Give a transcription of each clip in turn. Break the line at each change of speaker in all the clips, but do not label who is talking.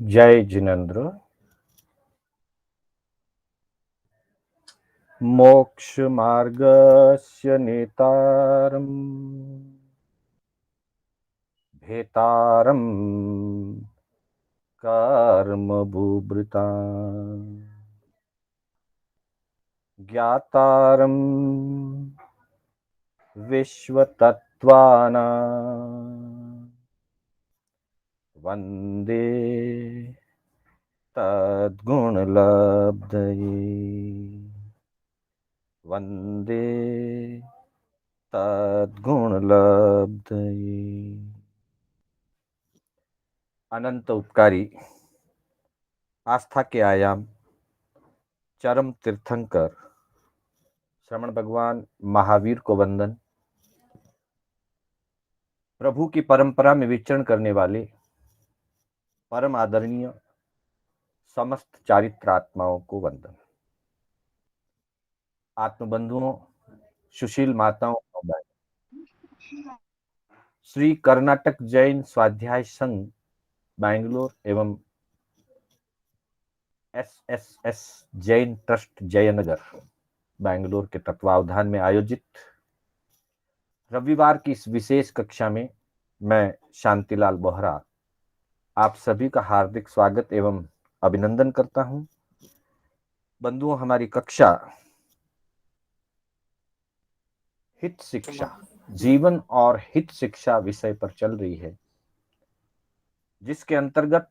जय जिनेन्द्र। मोक्ष मार्गस्य नेतारम् भेतारम् कर्म बुभृताम् ज्ञातारम् विश्वतत्त्वानाम् वन्दे तद्गुणलब्धये। वन्दे तद्गुणलब्धये। अनंत उपकारी, आस्था के आयाम, चरम तीर्थंकर श्रमण भगवान महावीर को वंदन। प्रभु की परंपरा में विचरण करने वाले परम आदरणीय समस्त चारित्रात्माओं को वंदन। आत्मबंधुओं, सुशील माताओं, श्री कर्नाटक जैन स्वाध्याय संघ बैंगलोर एवं SSS जैन ट्रस्ट जयनगर बैंगलोर के तत्वावधान में आयोजित रविवार की इस विशेष कक्षा में मैं शांतिलाल बोहरा आप सभी का हार्दिक स्वागत एवं अभिनंदन करता हूं। बंधुओं, हमारी कक्षा हित शिक्षा, जीवन और हित शिक्षा विषय पर चल रही है, जिसके अंतर्गत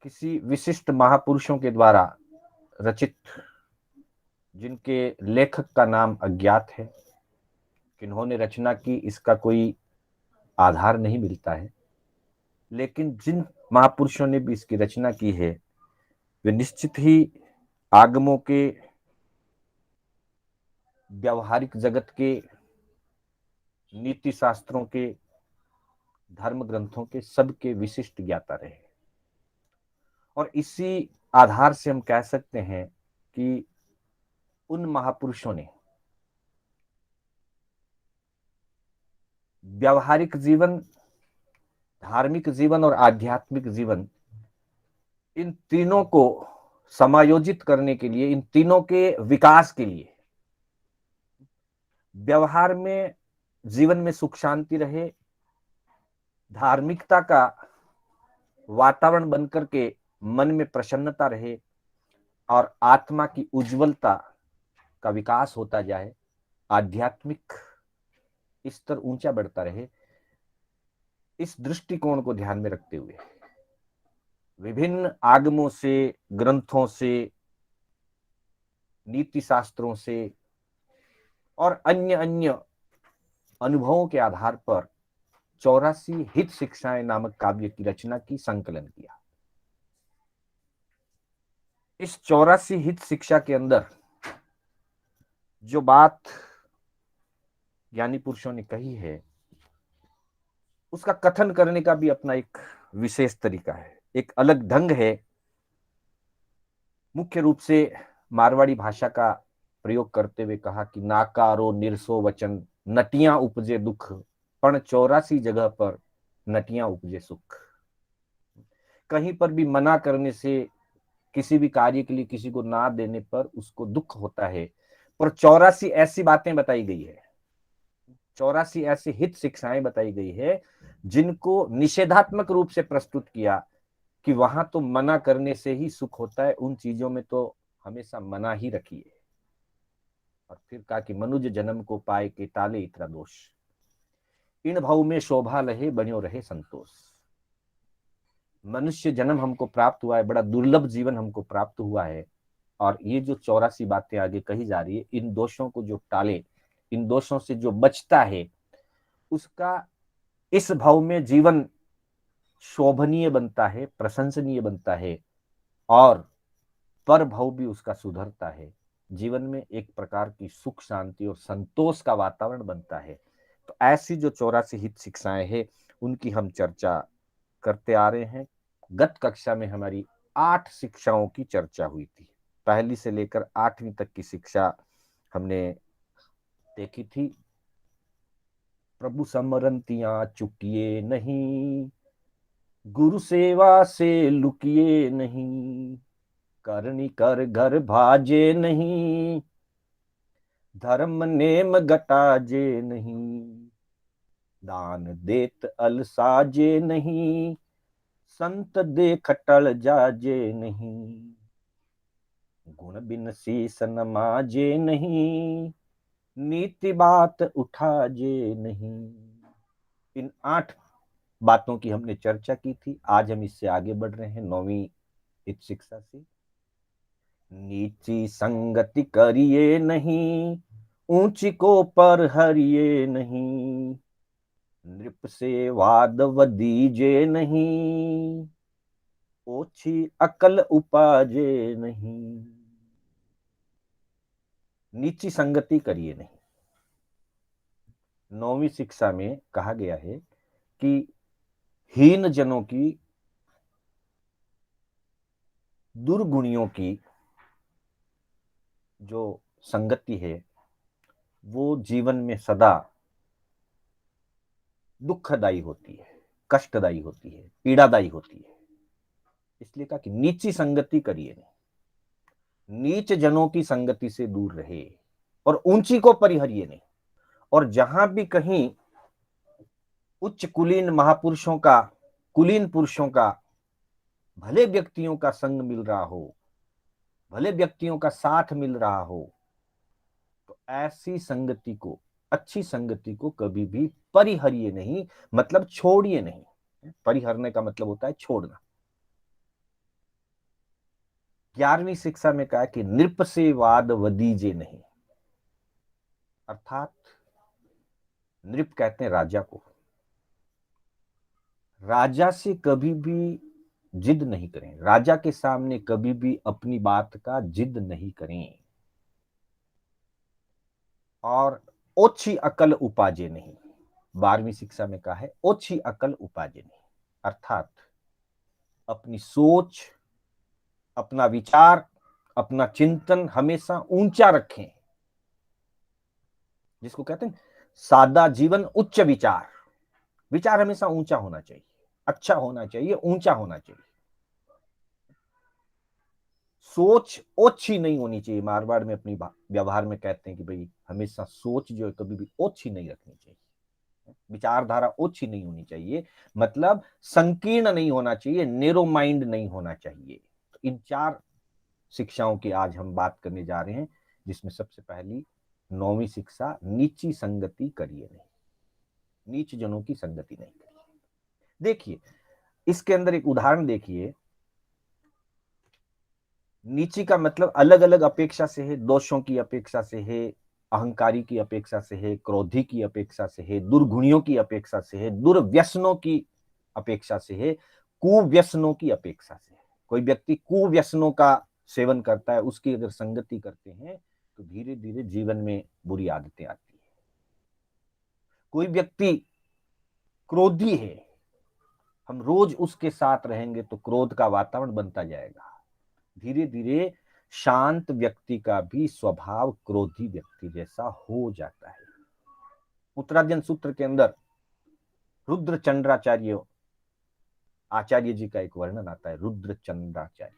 किसी विशिष्ट महापुरुषों के द्वारा रचित, जिनके लेखक का नाम अज्ञात है, किन्होंने रचना की इसका कोई आधार नहीं मिलता है, लेकिन जिन महापुरुषों ने भी इसकी रचना की है वे निश्चित ही आगमों के, व्यवहारिक जगत के, नीति शास्त्रों के, धर्म ग्रंथों के सबके विशिष्ट ज्ञाता रहे। और इसी आधार से हम कह सकते हैं कि उन महापुरुषों ने व्यवहारिक जीवन, धार्मिक जीवन और आध्यात्मिक जीवन, इन तीनों को समायोजित करने के लिए, इन तीनों के विकास के लिए, व्यवहार में, जीवन में सुख शांति रहे, धार्मिकता का वातावरण बनकर के मन में प्रसन्नता रहे और आत्मा की उज्जवलता का विकास होता जाए, आध्यात्मिक स्तर ऊंचा बढ़ता रहे, इस दृष्टिकोण को ध्यान में रखते हुए विभिन्न आगमों से, ग्रंथों से, नीति शास्त्रों से और अन्य अन्य अनुभवों के आधार पर 84 हित शिक्षाएं नामक काव्य की रचना की, संकलन किया। इस 84 हित शिक्षा के अंदर जो बात ज्ञानी पुरुषों ने कही है, उसका कथन करने का भी अपना एक विशेष तरीका है, एक अलग ढंग है। मुख्य रूप से मारवाड़ी भाषा का प्रयोग करते हुए कहा कि नाकारो निरसो वचन, नटियां उपजे दुख, पण 84 जगह पर नटियां उपजे सुख। कहीं पर भी मना करने से, किसी भी कार्य के लिए किसी को ना देने पर उसको दुख होता है, पर 84 ऐसी बातें बताई गई है, 84 ऐसी हित शिक्षाएं बताई गई है जिनको निषेधात्मक रूप से प्रस्तुत किया कि वहां तो मना करने से ही सुख होता है, उन चीजों में तो हमेशा मना ही रखिए। और फिर कहा कि मनुज जन्म को पाए के टाले इतना दोष, इन भाव में शोभा लहे बन्यो रहे संतोष। मनुष्य जन्म हमको प्राप्त हुआ है, बड़ा दुर्लभ जीवन हमको प्राप्त हुआ है, और ये जो 84 बातें आगे कही जा रही है, इन दोषों को जो टाले, इन दोषों से जो बचता है, उसका इस भाव में जीवन शोभनीय बनता है, प्रशंसनीय बनता है, और पर भाव भी उसका सुधरता है। जीवन में एक प्रकार की सुख शांति और संतोष का वातावरण बनता है। तो ऐसी जो 84 हित शिक्षाएं हैं, उनकी हम चर्चा करते आ रहे हैं। गत कक्षा में हमारी 8 शिक्षाओं की चर्चा हुई थी। पहली से लेकर 8वीं तक की शिक्षा हमने देखी थी। प्रभु समरंतियां चुकिए नहीं, गुरु सेवा से लुकिए नहीं, करनी कर घर भाजे नहीं, धर्म नेम गटाजे नहीं, दान देत अलसाजे नहीं, संत देख टल जाजे नहीं, गुण बिन शीस नमाजे नहीं, नीति बात उठाजे नहीं। इन 8 बातों की हमने चर्चा की थी। आज हम इससे आगे बढ़ रहे हैं 9वीं हित शिक्षा से। नीची संगति करिए नहीं, ऊंची को पर हरिए नहीं, नृप से वाद वदीजे नहीं, ओछी अकल उपाजे नहीं। नीची संगति करिए नहीं। 9वीं शिक्षा में कहा गया है कि हीन जनों की, दुर्गुणियों की जो संगति है वो जीवन में सदा दुखदायी होती है, कष्टदायी होती है, पीड़ादायी होती है। इसलिए कहा कि नीची संगति करिए नहीं, नीच जनों की संगति से दूर रहे और ऊंची को परिहरिए नहीं। और जहां भी कहीं उच्च कुलीन महापुरुषों का, कुलीन पुरुषों का, भले व्यक्तियों का संग मिल रहा हो, भले व्यक्तियों का साथ मिल रहा हो, तो ऐसी संगति को, अच्छी संगति को कभी भी परिहरिए नहीं, मतलब छोड़िए नहीं। परिहरने का मतलब होता है छोड़ना। 11वीं शिक्षा में कहा कि नृप से वाद वदीजे नहीं, अर्थात नृप कहते हैं राजा को। राजा से कभी भी जिद नहीं करें, राजा के सामने कभी भी अपनी बात का जिद नहीं करें। और ओछी अकल उपाजे नहीं, 12वीं शिक्षा में कहा है ओछी अकल उपाजे नहीं, अर्थात अपनी सोच, अपना विचार, अपना चिंतन हमेशा ऊंचा रखें, जिसको कहते हैं सादा जीवन उच्च विचार। विचार हमेशा ऊंचा होना चाहिए, अच्छा होना चाहिए, ऊंचा होना चाहिए। सोच ओछी नहीं होनी चाहिए। मारवाड़ में अपनी व्यवहार में कहते हैं कि भाई हमेशा सोच जो है कभी भी ओछी नहीं रखनी चाहिए, विचारधारा ओछी नहीं होनी चाहिए, मतलब संकीर्ण नहीं होना चाहिए, नेरो माइंड नहीं होना चाहिए। तो इन 4 शिक्षाओं की आज हम बात करने जा रहे हैं, जिसमें सबसे पहली 9वीं शिक्षा, नीची संगति करिए नहीं, नीच जनों की संगति नहीं करिए। देखिए इसके अंदर एक उदाहरण देखिए। नीची का मतलब अलग अलग अपेक्षा से है, दोषों की अपेक्षा से है, अहंकारी की अपेक्षा से है, क्रोधी की अपेक्षा से है, दुर्गुणियों की अपेक्षा से है, दुर्व्यसनों की अपेक्षा से है, कुव्यसनों की अपेक्षा से है। कोई व्यक्ति कुव्यसनों का सेवन करता है, उसकी अगर संगति करते हैं तो धीरे धीरे जीवन में बुरी आदतें आती है। कोई व्यक्ति क्रोधी है, हम रोज उसके साथ रहेंगे तो क्रोध का वातावरण बनता जाएगा। धीरे धीरे शांत व्यक्ति का भी स्वभाव क्रोधी व्यक्ति जैसा हो जाता है। उत्तरार्जन सूत्र के अंदर रुद्र चंद्राचार्य आचार्य जी का एक वर्णन आता है। रुद्र चंद्राचार्य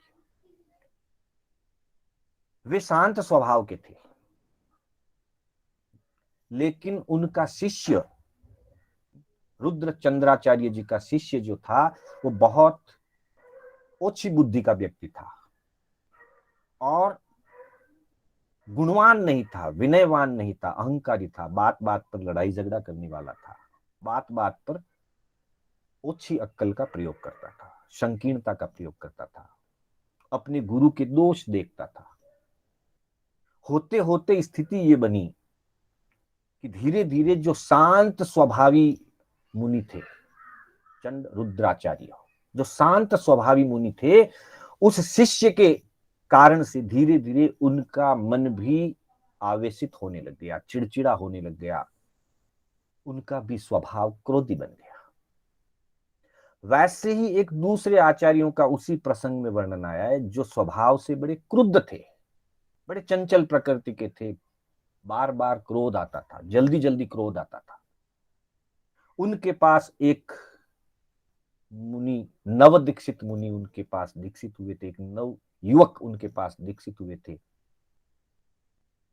वे शांत स्वभाव के थे, लेकिन उनका शिष्य, रुद्र चंद्राचार्य जी का शिष्य जो था वो बहुत ओछी बुद्धि का व्यक्ति था और गुणवान नहीं था, विनयवान नहीं था, अहंकारी था, बात बात पर लड़ाई झगड़ा करने वाला था, बात बात पर ओछी अक्कल का प्रयोग करता था, संकीर्णता का प्रयोग करता था, अपने गुरु के दोष देखता था। होते होते स्थिति ये बनी कि धीरे धीरे जो शांत स्वभावी मुनि थे, चंड रुद्राचार्य, जो शांत स्वभावी मुनि थे, उस शिष्य के कारण से धीरे धीरे उनका मन भी आवेशित होने लग गया, चिड़चिड़ा होने लग गया, उनका भी स्वभाव क्रोधी बन गया। वैसे ही एक दूसरे आचार्यों का उसी प्रसंग में वर्णन आया है, जो स्वभाव से बड़े क्रुद्ध थे, बड़े चंचल प्रकृति के थे, बार बार क्रोध आता था, जल्दी जल्दी क्रोध आता था। उनके पास एक मुनि, नव दीक्षित मुनि उनके पास दीक्षित हुए थे, एक नव युवक उनके पास दीक्षित हुए थे।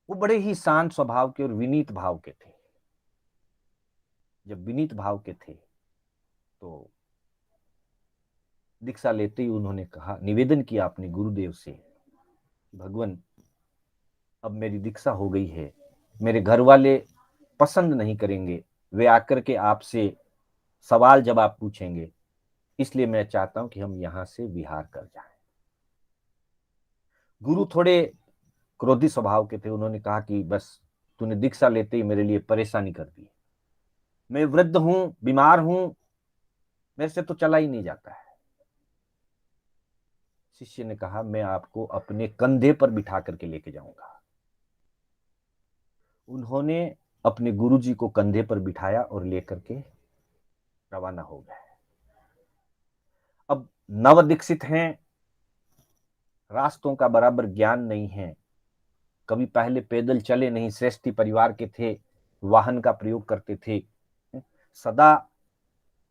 वो बड़े ही शांत स्वभाव के और विनीत भाव के थे। जब विनीत भाव के थे तो दीक्षा लेते ही उन्होंने कहा, निवेदन किया अपने गुरुदेव से, भगवान अब मेरी दीक्षा हो गई है, मेरे घर वाले पसंद नहीं करेंगे, वे आकर के आपसे सवाल जवाब पूछेंगे, इसलिए मैं चाहता हूं कि हम यहां से विहार कर जाएं। गुरु थोड़े क्रोधी स्वभाव के थे। उन्होंने कहा कि बस तूने दीक्षा लेते ही मेरे लिए परेशानी कर दी, मैं वृद्ध हूं, बीमार हूं, मेरे से तो चला ही नहीं जाता है। शिष्य ने कहा, मैं आपको अपने कंधे पर बिठा करके लेके जाऊंगा। उन्होंने अपने गुरुजी को कंधे पर बिठाया और लेकर के रवाना हो गए। अब नव दीक्षित हैं, रास्तों का बराबर ज्ञान नहीं है, कभी पहले पैदल चले नहीं, श्रेष्ठी परिवार के थे, वाहन का प्रयोग करते थे, सदा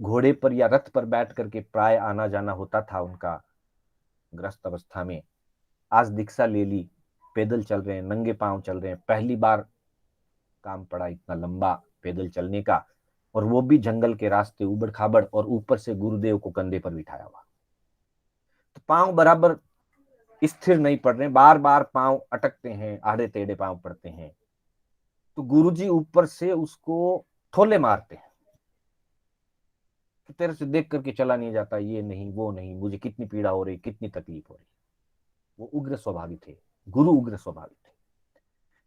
घोड़े पर या रथ पर बैठ करके प्राय आना जाना होता था उनका ग्रस्त अवस्था में। आज दीक्षा ले ली, पैदल चल रहे हैं, नंगे पांव चल रहे हैं, पहली बार काम पड़ा इतना लंबा पैदल चलने का, और वो भी जंगल के रास्ते उबड़ खाबड़, और ऊपर से गुरुदेव को कंधे पर बिठाया हुआ। तो पांव बराबर स्थिर नहीं पड़ रहे, बार बार पांव अटकते हैं, आड़े टेढ़े पांव पड़ते हैं। तो गुरुजी ऊपर से उसको ठोले मारते हैं कि तेरे से देख करके चला नहीं जाता, ये नहीं वो नहीं, मुझे कितनी पीड़ा हो रही, कितनी तकलीफ हो रही। वो उग्र स्वभावी थे, गुरु उग्र स्वभावी थे।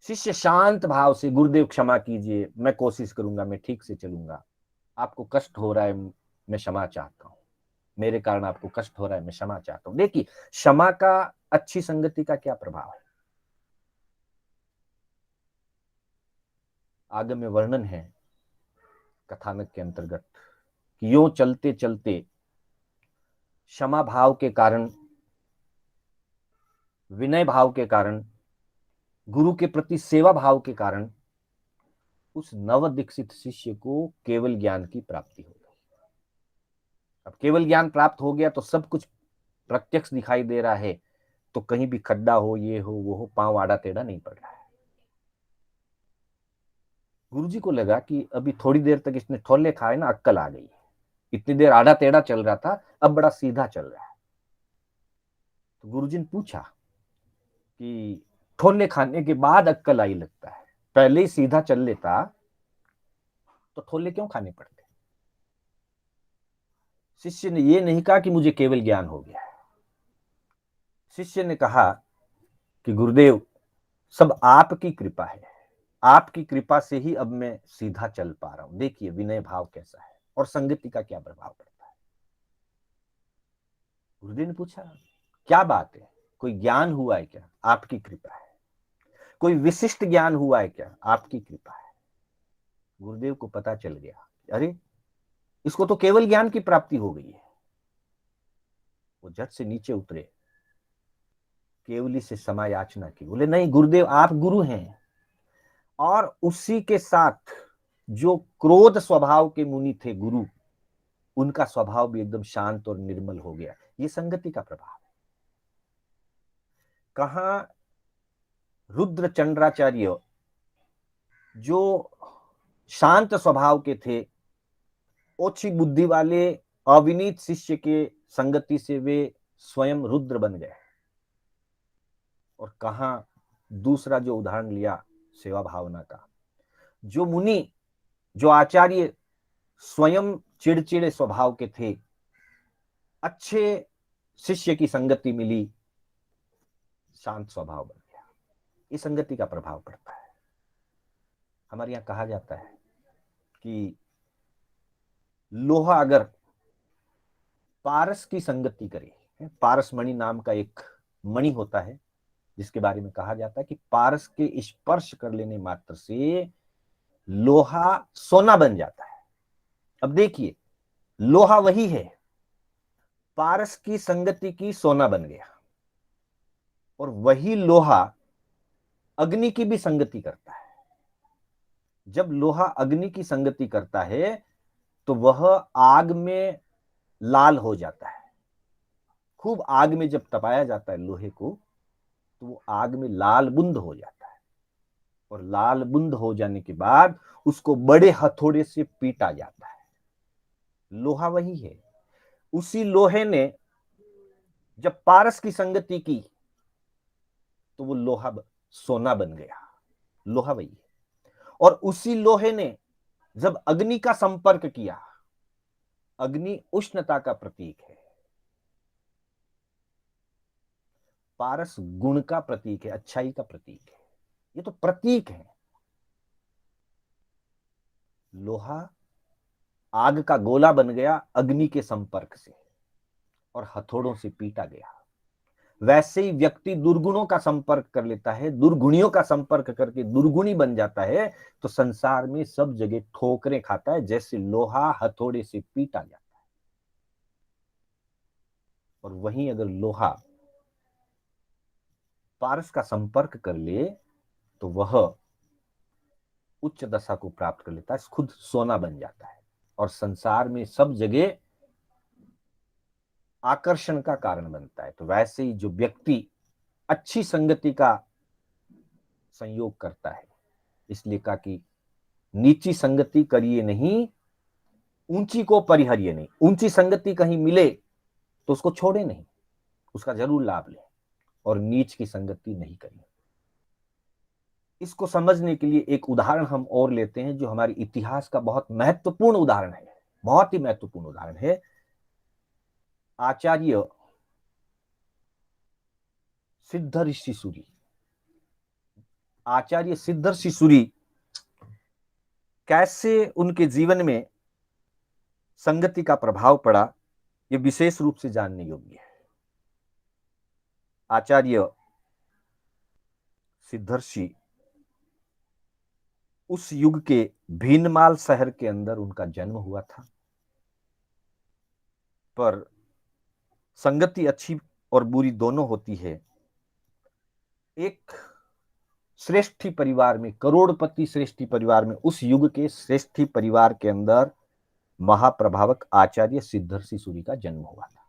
शिष्य शांत भाव से, गुरुदेव क्षमा कीजिए, मैं कोशिश करूंगा, मैं ठीक से चलूंगा, आपको कष्ट हो रहा है, मैं क्षमा चाहता हूं, मेरे कारण आपको कष्ट हो रहा है, मैं क्षमा चाहता हूं। देखिए क्षमा का अच्छी संगति का क्या प्रभाव है। आगे में वर्णन है कथानक के अंतर्गत कि यूं चलते चलते क्षमा भाव के कारण, विनय भाव के कारण, गुरु के प्रति सेवा भाव के कारण उस नव दीक्षित शिष्य को केवल ज्ञान की प्राप्ति हो गई। अब केवल ज्ञान प्राप्त हो गया तो सब कुछ प्रत्यक्ष दिखाई दे रहा है, तो कहीं भी खड्डा हो, ये हो वो हो, पांव आड़ा टेढ़ा नहीं पड़ रहा है। गुरुजी को लगा कि अभी थोड़ी देर तक इसने ठोले खाए ना, अक्कल आ गई। इतनी देर आड़ा टेढ़ा चल रहा था, अब बड़ा सीधा चल रहा है। तो गुरुजी ने पूछा कि ठोले खाने के बाद अक्कल आई लगता है, पहले ही सीधा चल लेता तो ठोले क्यों खाने पड़ते। शिष्य ने यह नहीं कहा कि मुझे केवल ज्ञान हो गया है। शिष्य ने कहा कि गुरुदेव, सब आपकी कृपा है, आपकी कृपा से ही अब मैं सीधा चल पा रहा हूं। देखिए विनय भाव कैसा है और संगति का क्या प्रभाव पड़ता है। गुरुदेव ने पूछा, क्या बात है, कोई ज्ञान हुआ है क्या? आपकी कृपा है। कोई विशिष्ट ज्ञान हुआ है क्या? आपकी कृपा है। गुरुदेव को पता चल गया, अरे इसको तो केवल ज्ञान की प्राप्ति हो गई है। वो झट से नीचे उतरे, केवली से क्षमा याचना की। बोले नहीं गुरुदेव, आप गुरु हैं। और उसी के साथ जो क्रोध स्वभाव के मुनि थे गुरु, उनका स्वभाव भी एकदम शांत और निर्मल हो गया। ये संगति का प्रभाव है। कहा रुद्र चंद्राचार्य जो शांत स्वभाव के थे, ओछी बुद्धि वाले अविनीत शिष्य के संगति से वे स्वयं रुद्र बन गए। और कहा दूसरा जो उदाहरण लिया सेवा भावना का, जो मुनि, जो आचार्य स्वयं चिड़चिड़े स्वभाव के थे, अच्छे शिष्य की संगति मिली, शांत स्वभाव बन गया। इस संगति का प्रभाव पड़ता है। हमारे यहां कहा जाता है कि लोहा अगर पारस की संगति करे, पारस मणि नाम का एक मणि होता है जिसके बारे में कहा जाता है कि पारस के स्पर्श कर लेने मात्र से लोहा सोना बन जाता है। अब देखिए लोहा वही है, पारस की संगति की सोना बन गया। और वही लोहा अग्नि की भी संगति करता है। जब लोहा अग्नि की संगति करता है तो वह आग में लाल हो जाता है। खूब आग में जब तपाया जाता है लोहे को, तो वो आग में लाल बुंद हो जाता है, और लाल बुंद हो जाने के बाद उसको बड़े हथौड़े से पीटा जाता है। लोहा वही है। उसी लोहे ने जब पारस की संगति की तो वो लोहा सोना बन गया। लोहा वही है। और उसी लोहे ने जब अग्नि का संपर्क किया, अग्नि उष्णता का प्रतीक है, पारस गुण का प्रतीक है, अच्छाई का प्रतीक है। ये तो प्रतीक है। लोहा आग का गोला बन गया अग्नि के संपर्क से, और हथौड़ों से पीटा गया। वैसे ही व्यक्ति दुर्गुणों का संपर्क कर लेता है, दुर्गुणियों का संपर्क करके दुर्गुणी बन जाता है, तो संसार में सब जगह ठोकरें खाता है, जैसे लोहा हथौड़े से पीटा जाता है। और वहीं अगर लोहा पारस का संपर्क कर ले तो वह उच्च दशा को प्राप्त कर लेता है, खुद सोना बन जाता है, और संसार में सब जगह आकर्षण का कारण बनता है। तो वैसे ही जो व्यक्ति अच्छी संगति का संयोग करता है, इसलिए कहा कि नीची संगति करिए नहीं, ऊंची को परिहरिए नहीं। ऊंची संगति कहीं मिले तो उसको छोड़े नहीं, उसका जरूर लाभ ले, और नीच की संगति नहीं करिए। इसको समझने के लिए एक उदाहरण हम और लेते हैं, जो हमारे इतिहास का बहुत महत्वपूर्ण उदाहरण है, बहुत ही महत्वपूर्ण उदाहरण है। आचार्य सिद्ध ऋषि सूरी, आचार्य सिद्ध ऋषि सूरी कैसे उनके जीवन में संगति का प्रभाव पड़ा, यह विशेष रूप से जानने योग्य है। आचार्य सिद्धर्षि उस युग के भीनमाल शहर के अंदर उनका जन्म हुआ था, पर संगति अच्छी और बुरी दोनों होती है। एक श्रेष्ठी परिवार में, करोड़पति श्रेष्ठी परिवार में, उस युग के श्रेष्ठी परिवार के अंदर महाप्रभावक आचार्य सिद्धर्षि सूरी का जन्म हुआ था।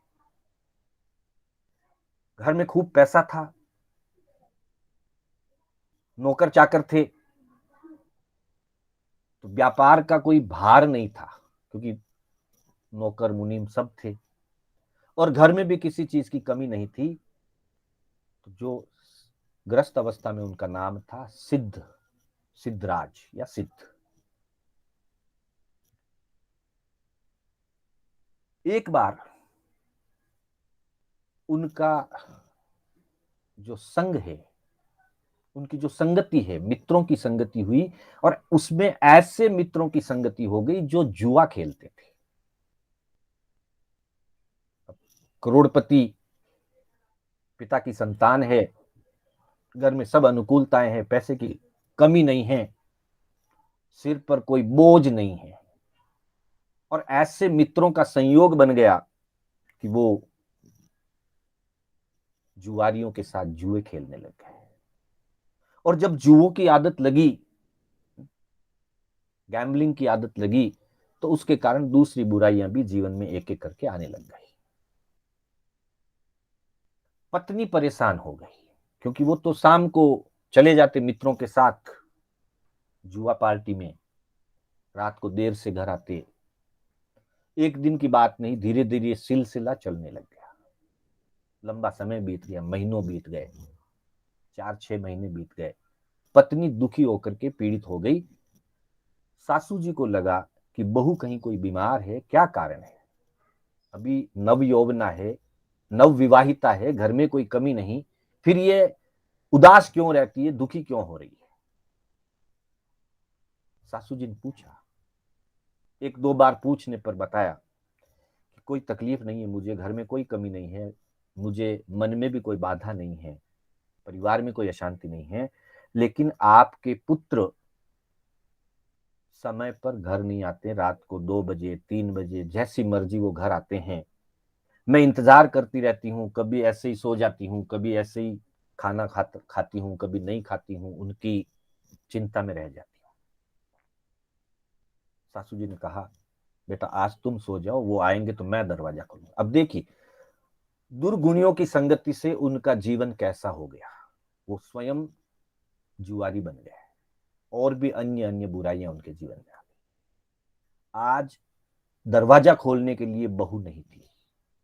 घर में खूब पैसा था, नौकर चाकर थे, तो व्यापार का कोई भार नहीं था, क्योंकि नौकर मुनीम सब थे, और घर में भी किसी चीज की कमी नहीं थी। तो जो ग्रस्त अवस्था में उनका नाम था सिद्ध, सिद्धराज या सिद्ध। एक बार उनका जो संग है, उनकी जो संगति है, मित्रों की संगति हुई, और उसमें ऐसे मित्रों की संगति हो गई जो जुआ खेलते थे। करोड़पति पिता की संतान है, घर में सब अनुकूलताएं हैं, पैसे की कमी नहीं है, सिर पर कोई बोझ नहीं है, और ऐसे मित्रों का संयोग बन गया कि वो जुआरियों के साथ जुए खेलने लग गए। और जब जुओं की आदत लगी, गैम्बलिंग की आदत लगी, तो उसके कारण दूसरी बुराइयां भी जीवन में एक एक करके आने लग गई। पत्नी परेशान हो गई, क्योंकि वो तो शाम को चले जाते मित्रों के साथ जुआ पार्टी में, रात को देर से घर आते। एक दिन की बात नहीं, धीरे धीरे सिलसिला चलने लग गया। लंबा समय बीत गया, महीनों बीत गए, 4-6 महीने बीत गए। पत्नी दुखी होकर के पीड़ित हो गई। सासू जी को लगा कि बहू कहीं कोई बीमार है, क्या कारण है, अभी नव यौवना है, नव विवाहिता है, घर में कोई कमी नहीं, फिर ये उदास क्यों रहती है, दुखी क्यों हो रही है। सासू जी ने पूछा, एक दो बार पूछने पर बताया कि कोई तकलीफ नहीं है, मुझे घर में कोई कमी नहीं है, मुझे मन में भी कोई बाधा नहीं है, परिवार में कोई अशांति नहीं है, लेकिन आपके पुत्र समय पर घर नहीं आते, रात को 2 बजे 3 बजे जैसी मर्जी वो घर आते हैं। मैं इंतजार करती रहती हूँ, कभी ऐसे ही सो जाती हूँ, कभी ऐसे ही खाना खाती हूँ, कभी नहीं खाती हूँ, उनकी चिंता में रह जाती हूँ। सासू जी ने कहा, बेटा आज तुम सो जाओ, वो आएंगे तो मैं दरवाजा खोलूंगा। अब देखिए दुर्गुणियों की संगति से उनका जीवन कैसा हो गया, वो स्वयं जुआरी बन गए और भी अन्य अन्य बुराइयां उनके जीवन में आ गई। आज दरवाजा खोलने के लिए बहू नहीं थी,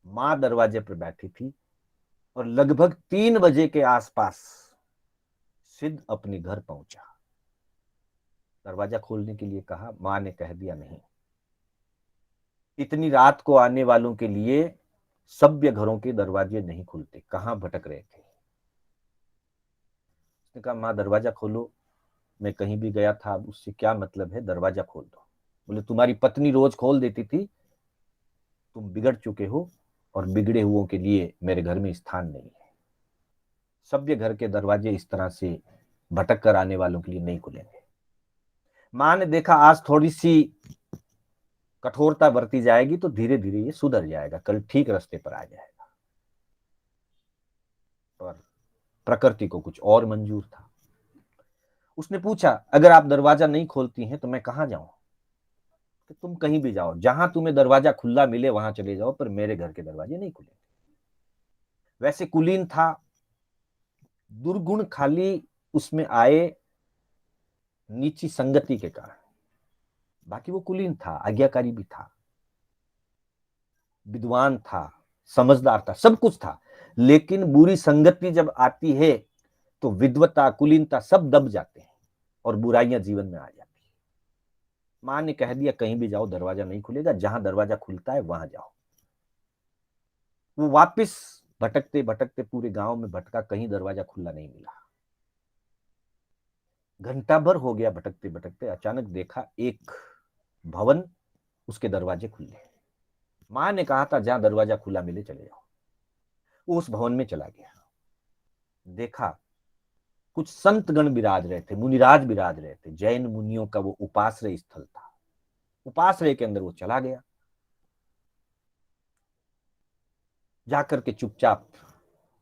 मां दरवाजे पर बैठी थी और लगभग 3 बजे के आसपास सिद्ध अपने घर पहुंचा। दरवाजा खोलने के लिए कहा, मां ने कह दिया नहीं, इतनी रात को आने वालों के लिए सभ्य घरों के दरवाजे नहीं खुलते, कहां भटक रहे थे। उसने कहा मां दरवाजा खोलो, मैं कहीं भी गया था, अब उससे क्या मतलब है, दरवाजा खोल दो। बोले तुम्हारी पत्नी रोज खोल देती थी, तुम बिगड़ चुके हो और बिगड़े हुओं के लिए मेरे घर में स्थान नहीं है। सभ्य घर के दरवाजे इस तरह से भटक कर आने वालों के लिए नहीं खुलेंगे। मां ने देखा आज थोड़ी सी कठोरता बरती जाएगी तो धीरे धीरे ये सुधर जाएगा, कल ठीक रास्ते पर आ जाएगा। पर प्रकृति को कुछ और मंजूर था। उसने पूछा अगर आप दरवाजा नहीं खोलती हैं तो मैं कहां जाऊं। कि तुम कहीं भी जाओ, जहां तुम्हें दरवाजा खुला मिले वहां चले जाओ, पर मेरे घर के दरवाजे नहीं खुले। वैसे कुलीन था, दुर्गुण खाली उसमें आए नीची संगति के कारण, बाकी वो कुलीन था, आज्ञाकारी भी था, विद्वान था, समझदार था, सब कुछ था। लेकिन बुरी संगति जब आती है तो विद्वता कुलीनता सब दब जाते हैं और बुराइयां जीवन में आ जाती है। मां ने कह दिया कहीं भी जाओ दरवाजा नहीं खुलेगा, जहां दरवाजा खुलता है वहां जाओ। वो वापस भटकते भटकते पूरे गांव में भटका, कहीं दरवाजा खुला नहीं मिला। घंटा भर हो गया भटकते भटकते, अचानक देखा एक भवन, उसके दरवाजे खुले। मां ने कहा था जहां दरवाजा खुला मिले चले जाओ। वो उस भवन में चला गया, देखा कुछ संतगण विराज रहे थे, मुनिराज विराज रहे थे, जैन मुनियों का वो उपाश्रय स्थल था। उपाश्रय के अंदर वो चला गया, जाकर के चुपचाप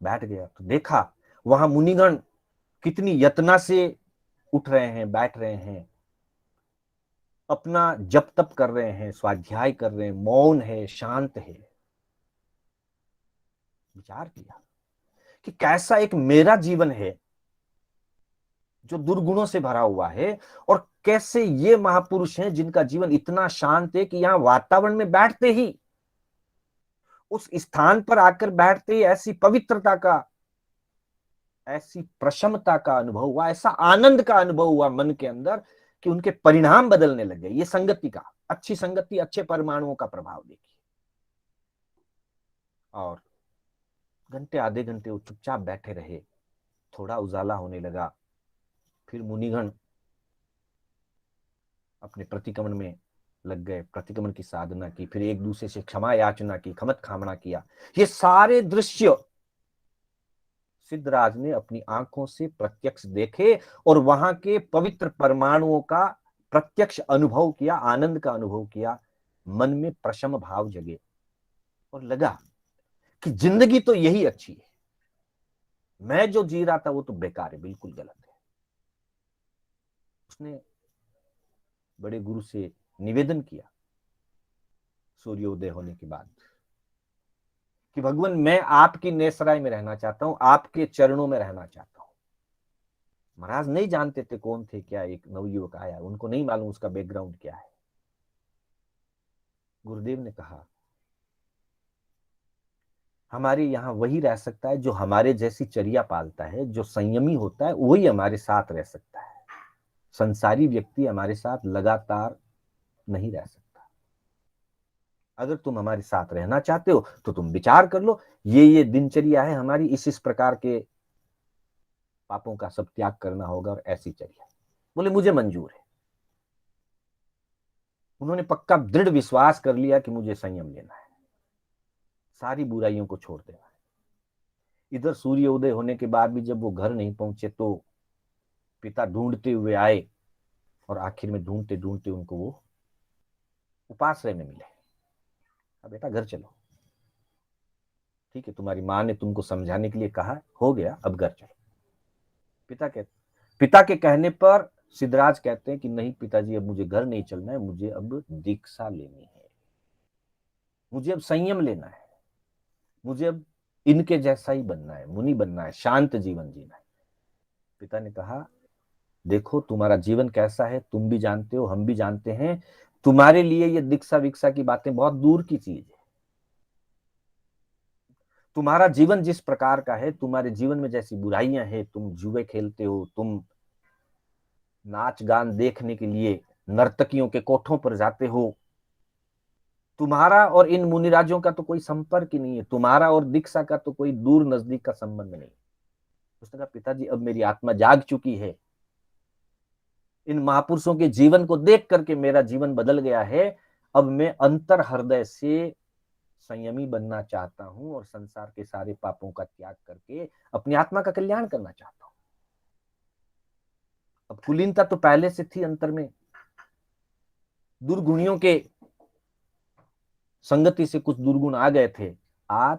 बैठ गया तो देखा वहां मुनिगण कितनी यत्ना से उठ रहे हैं, बैठ रहे हैं, अपना जप तप कर रहे हैं, स्वाध्याय कर रहे हैं, मौन है, शांत है। विचार किया कि कैसा एक मेरा जीवन है जो दुर्गुणों से भरा हुआ है, और कैसे ये महापुरुष हैं जिनका जीवन इतना शांत है कि यहां वातावरण में बैठते ही, उस स्थान पर आकर बैठते ही ऐसी पवित्रता का, ऐसी प्रशमता का अनुभव हुआ, ऐसा आनंद का अनुभव हुआ मन के अंदर कि उनके परिणाम बदलने लग गए। ये संगति का, अच्छी संगति, अच्छे परमाणुओं का प्रभाव देखिए। और घंटे आधे घंटे वो चुपचाप बैठे रहे, थोड़ा उजाला होने लगा, फिर मुनिगण अपने प्रतिक्रमण में लग गए, प्रतिक्रमण की साधना की, फिर एक दूसरे से क्षमा याचना की, खमत खामना किया। ये सारे दृश्य सिद्धराज ने अपनी आंखों से प्रत्यक्ष देखे और वहां के पवित्र परमाणुओं का प्रत्यक्ष अनुभव किया, आनंद का अनुभव किया। मन में प्रशम भाव जगे और लगा कि जिंदगी तो यही अच्छी है, मैं जो जी रहा था वो तो बेकार है, बिल्कुल गलत है। उसने बड़े गुरु से निवेदन किया सूर्योदय होने के बाद कि भगवान मैं आपकी नेसराय में रहना चाहता हूं, आपके चरणों में रहना चाहता हूं। महाराज नहीं जानते थे कौन थे क्या, एक नवयुवक आया, उनको नहीं मालूम उसका बैकग्राउंड क्या है। गुरुदेव ने कहा हमारे यहाँ वही रह सकता है जो हमारे जैसी चर्या पालता है, जो संयमी होता है, वही हमारे साथ रह सकता है। संसारी व्यक्ति हमारे साथ लगातार नहीं रह सकता। अगर तुम हमारे साथ रहना चाहते हो तो तुम विचार कर लो, ये दिनचर्या है हमारी, इस प्रकार के पापों का सब त्याग करना होगा और ऐसी चर्या। बोले मुझे मंजूर है। उन्होंने पक्का दृढ़ विश्वास कर लिया कि मुझे संयम लेना है, सारी बुराइयों को छोड़ देना है। इधर सूर्योदय होने के बाद भी जब वो घर नहीं पहुंचे तो पिता ढूंढते हुए आए और आखिर में ढूंढते ढूंढते उनको वो उपाश्रय में मिले। अब बेटा घर चलो, ठीक है, तुम्हारी माँ ने तुमको समझाने के लिए कहा, हो गया, अब घर चलो। पिता के कहने पर सिद्धराज कहते हैं कि नहीं पिताजी, अब मुझे घर नहीं चलना है, मुझे अब दीक्षा लेनी है। मुझे अब संयम लेना है, मुझे अब इनके जैसा ही बनना है, मुनि बनना है, शांत जीवन जीना है। पिता ने कहा, देखो तुम्हारा जीवन कैसा है तुम भी जानते हो, हम भी जानते हैं। तुम्हारे लिए ये दीक्षा विक्षा की बातें बहुत दूर की चीज है। तुम्हारा जीवन जिस प्रकार का है, तुम्हारे जीवन में जैसी बुराइयां हैं, तुम जुए खेलते हो, तुम नाच गान देखने के लिए नर्तकियों के कोठों पर जाते हो, तुम्हारा और इन मुनिराजों का तो कोई संपर्क ही नहीं है, तुम्हारा और दीक्षा का तो कोई दूर नजदीक का संबंध नहीं। उसने कहा, पिताजी अब मेरी आत्मा जाग चुकी है, इन महापुरुषों के जीवन को देख करके मेरा जीवन बदल गया है। अब मैं अंतर हृदय से संयमी बनना चाहता हूं और संसार के सारे पापों का त्याग करके अपनी आत्मा का कल्याण करना चाहता हूं। अब कुलीनता तो पहले से थी अंतर में, दुर्गुणियों के संगति से कुछ दुर्गुण आ गए थे। आज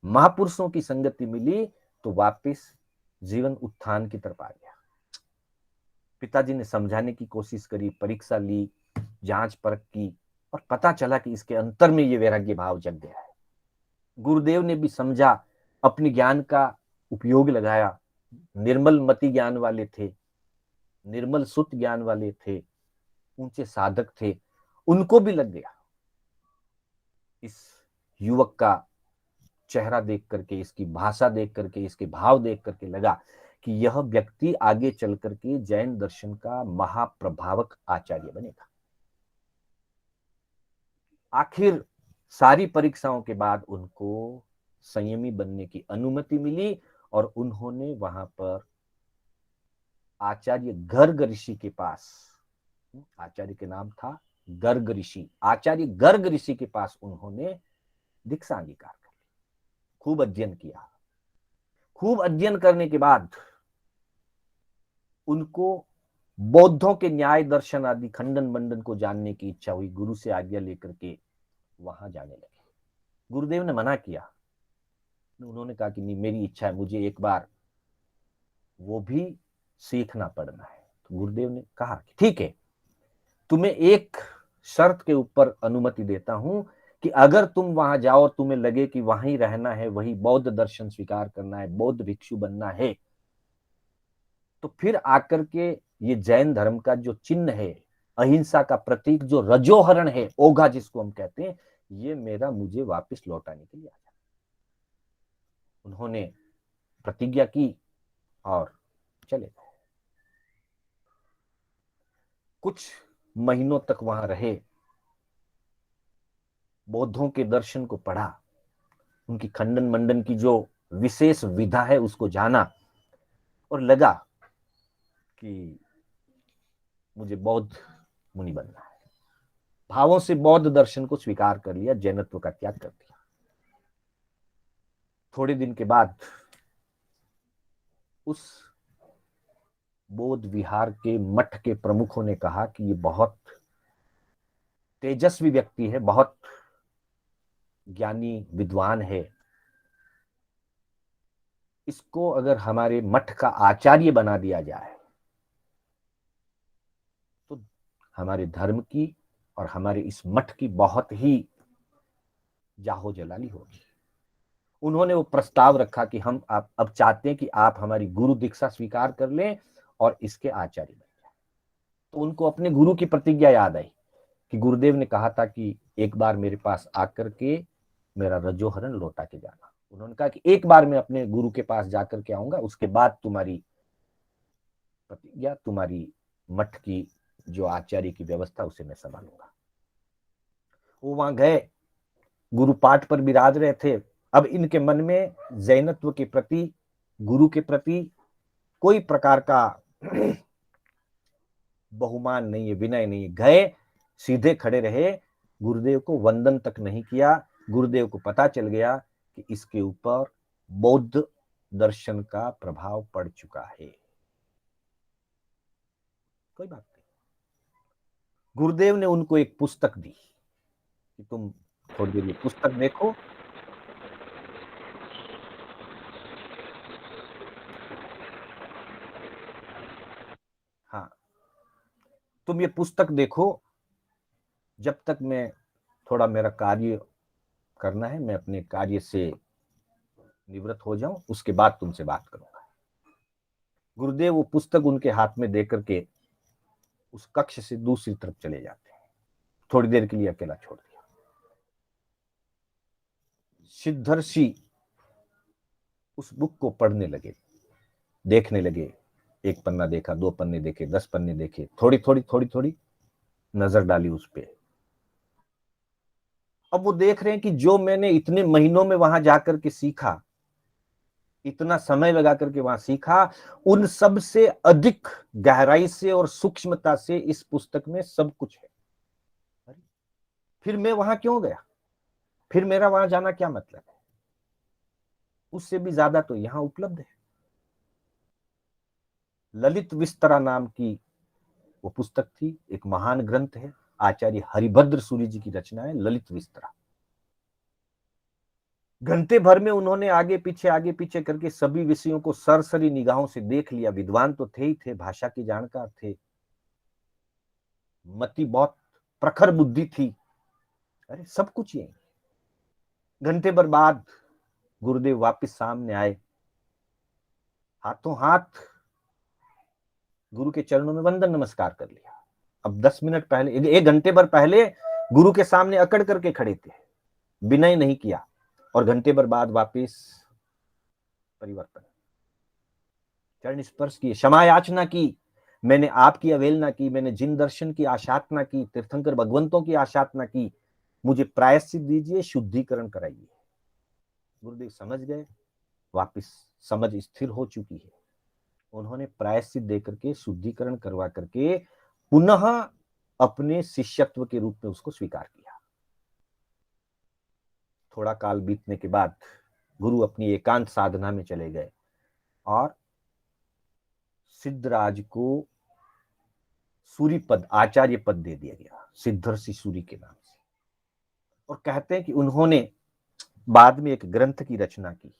महापुरुषों की संगति मिली तो वापस जीवन उत्थान की तरफ आ गया। पिताजी ने समझाने की कोशिश करी, परीक्षा ली, जांच परख की, और पता चला कि इसके अंतर में ये वैराग्य भाव जग गया है। गुरुदेव ने भी समझा, अपने ज्ञान का उपयोग लगाया। निर्मल मति ज्ञान वाले थे, निर्मल सुत ज्ञान वाले थे, ऊंचे साधक थे, उनको भी लग गया इस युवक का चेहरा देख करके, इसकी भाषा देख करके, इसके भाव देख करके लगा कि यह व्यक्ति आगे चल करके जैन दर्शन का महाप्रभावक आचार्य बनेगा। आखिर सारी परीक्षाओं के बाद उनको संयमी बनने की अनुमति मिली और उन्होंने वहां पर आचार्य गर्ग ऋषि के पास, आचार्य के नाम था गर्ग ऋषि, आचार्य गर्ग ऋषि के पास उन्होंने दीक्षा अंगीकार कर ली। खूब अध्ययन किया, खूब अध्ययन करने के बाद उनको बौद्धों के न्याय दर्शन आदि खंडन मंडन को जानने की इच्छा हुई। गुरु से आज्ञा लेकर के वहां जाने लगे। गुरुदेव ने मना किया, उन्होंने कहा कि नहीं, मेरी इच्छा है, मुझे एक बार वो भी सीखना पड़ना है। तो गुरुदेव ने कहा कि ठीक है, तुम्हें एक शर्त के ऊपर अनुमति देता हूं कि अगर तुम वहां जाओ और तुम्हें लगे कि वहीं रहना है, वही बौद्ध दर्शन स्वीकार करना है, बौद्ध भिक्षु बनना है, तो फिर आकर के ये जैन धर्म का जो चिन्ह है, अहिंसा का प्रतीक जो रजोहरण है, ओघा जिसको हम कहते हैं, ये मेरा मुझे वापस लौटाने के लिए आ जाए। उन्होंने प्रतिज्ञा की और चले गए। कुछ महीनों तक वहां रहे, बौद्धों के दर्शन को पढ़ा, उनकी खंडन मंडन की जो विशेष विधा है उसको जाना, और लगा कि मुझे बौद्ध मुनि बनना है। भावों से बौद्ध दर्शन को स्वीकार कर लिया, जैनत्व का त्याग कर दिया। थोड़े दिन के बाद उस बौद्ध विहार के मठ के प्रमुखों ने कहा कि ये बहुत तेजस्वी व्यक्ति है, बहुत ज्ञानी विद्वान है, इसको अगर हमारे मठ का आचार्य बना दिया जाए तो हमारे धर्म की और हमारे इस मठ की बहुत ही जाहो जलाली होगी। उन्होंने वो प्रस्ताव रखा कि हम आप अब चाहते हैं कि आप हमारी गुरु दीक्षा स्वीकार कर लें और इसके आचार्य बन जाए। तो उनको अपने गुरु की प्रतिज्ञा याद आई कि गुरुदेव ने कहा था कि एक बार मेरे पास आकर के मेरा रजोहरण लौटा के जाना। उन्होंने कहा कि एक बार मैं अपने गुरु के पास जाकर के आऊंगा, उसके बाद तुम्हारी प्रतिज्ञा, तुम्हारी मठ की जो आचार्य की व्यवस्था उसे मैं संभालूंगा। वो वहां गए, गुरु पाठ पर विराज रहे थे। अब इनके मन में जैनत्व के प्रति, गुरु के प्रति कोई प्रकार का बहुमान नहीं है, विनय नहीं है। गए, सीधे खड़े रहे, गुरुदेव को वंदन तक नहीं किया। गुरुदेव को पता चल गया कि इसके ऊपर बौद्ध दर्शन का प्रभाव पड़ चुका है। कोई बात नहीं, गुरुदेव ने उनको एक पुस्तक दी कि तुम थोड़ी देर ये पुस्तक देखो। हाँ, तुम ये पुस्तक देखो, जब तक मैं थोड़ा मेरा कार्य करना है, मैं अपने कार्य से निवृत्त हो जाऊं, उसके बाद तुमसे बात करूंगा। गुरुदेव वो पुस्तक उनके हाथ में देकर के उस कक्ष से दूसरी तरफ चले जाते हैं। थोड़ी देर के लिए अकेला छोड़ दिया। सिद्धर्षि उस बुक को पढ़ने लगे, देखने लगे। एक पन्ना देखा, 2 पन्ने देखे, 10 पन्ने देखे, थोड़ी नजर डाली उस पे। अब वो देख रहे हैं कि जो मैंने इतने महीनों में वहां जाकर के सीखा, इतना समय लगा करके वहां सीखा, उन सब से अधिक गहराई से और सूक्ष्मता से इस पुस्तक में सब कुछ है। फिर मैं वहां क्यों गया? फिर मेरा वहां जाना क्या मतलब है? उससे भी ज्यादा तो यहां उपलब्ध है। ललित विस्तरा नाम की वो पुस्तक थी, एक महान ग्रंथ है, आचार्य हरिभद्र सूरी जी की रचना है ललित विस्तरा। घंटे भर में उन्होंने आगे पीछे करके सभी विषयों को सरसरी निगाहों से देख लिया। विद्वान तो थे ही थे, भाषा के जानकार थे, मति बहुत प्रखर बुद्धि थी, अरे सब कुछ यही। घंटे भर बाद गुरुदेव वापस सामने आए, हाथों हाथ गुरु के चरणों में वंदन नमस्कार कर लिया। अब 10 मिनट पहले, 1 घंटे भर पहले गुरु के सामने अकड़ करके खड़े थे, विनय नहीं किया, और घंटे भर बाद वापिस परिवर्तन, चरण स्पर्श किए, क्षमा याचना की, मैंने आपकी अवहेलना की, मैंने जिन दर्शन की आशातना की, तीर्थंकर भगवंतों की आशातना की, मुझे प्रायश्चित दीजिए, शुद्धिकरण कराइए। गुरुदेव समझ गए, वापिस समझ स्थिर हो चुकी है। उन्होंने प्रायश्चित देकर के, शुद्धिकरण करवा करके पुनः अपने शिष्यत्व के रूप में उसको स्वीकार किया। थोड़ा काल बीतने के बाद गुरु अपनी एकांत साधना में चले गए और सिद्धराज को सूरी पद, आचार्य पद दे दिया गया, सिद्धर्षि सूरी के नाम से। और कहते हैं कि उन्होंने बाद में एक ग्रंथ की रचना की।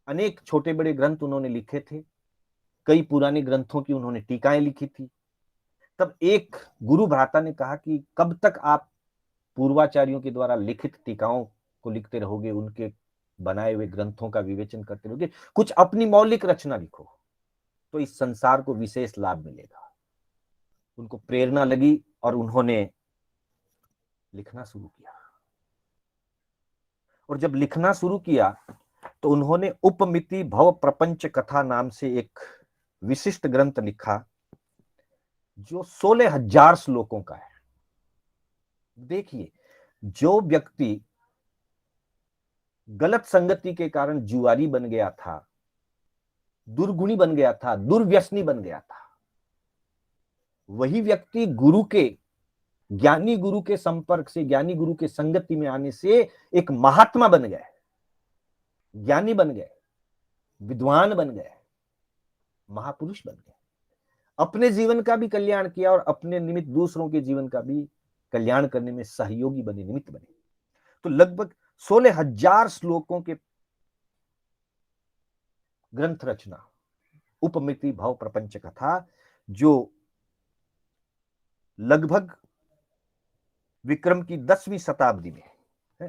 अनेक छोटे बड़े ग्रंथ उन्होंने लिखे थे, कई पुराने ग्रंथों की उन्होंने टीकाएं लिखी थी। तब एक गुरु भ्राता ने कहा कि कब तक आप पूर्वाचार्यों के द्वारा लिखित टीकाओं को लिखते रहोगे, उनके बनाए हुए ग्रंथों का विवेचन करते रहोगे, कुछ अपनी मौलिक रचना लिखो, तो इस संसार को विशेष लाभ मिलेगा। उनको प्रेरणा लगी और उन्होंने लिखना शुरू किया। और जब लिखना शुरू किया तो उन्होंने उपमिति भव प्रपंच कथा नाम से एक विशिष्ट ग्रंथ लिखा, जो 16,000 श्लोकों का है। देखिए, जो व्यक्ति गलत संगति के कारण जुआरी बन गया था, दुर्गुणी बन गया था, दुर्व्यसनी बन गया था, वही व्यक्ति गुरु के, ज्ञानी गुरु के संपर्क से, ज्ञानी गुरु के संगति में आने से एक महात्मा बन गए, ज्ञानी बन गए, विद्वान बन गए, महापुरुष बन गए। अपने जीवन का भी कल्याण किया और अपने निमित्त दूसरों के जीवन का भी कल्याण करने में सहयोगी बने, निमित्त बने। तो लगभग 16,000 श्लोकों के ग्रंथ रचना उपमिति भव प्रपंच कथा, जो लगभग विक्रम की 10वीं शताब्दी में,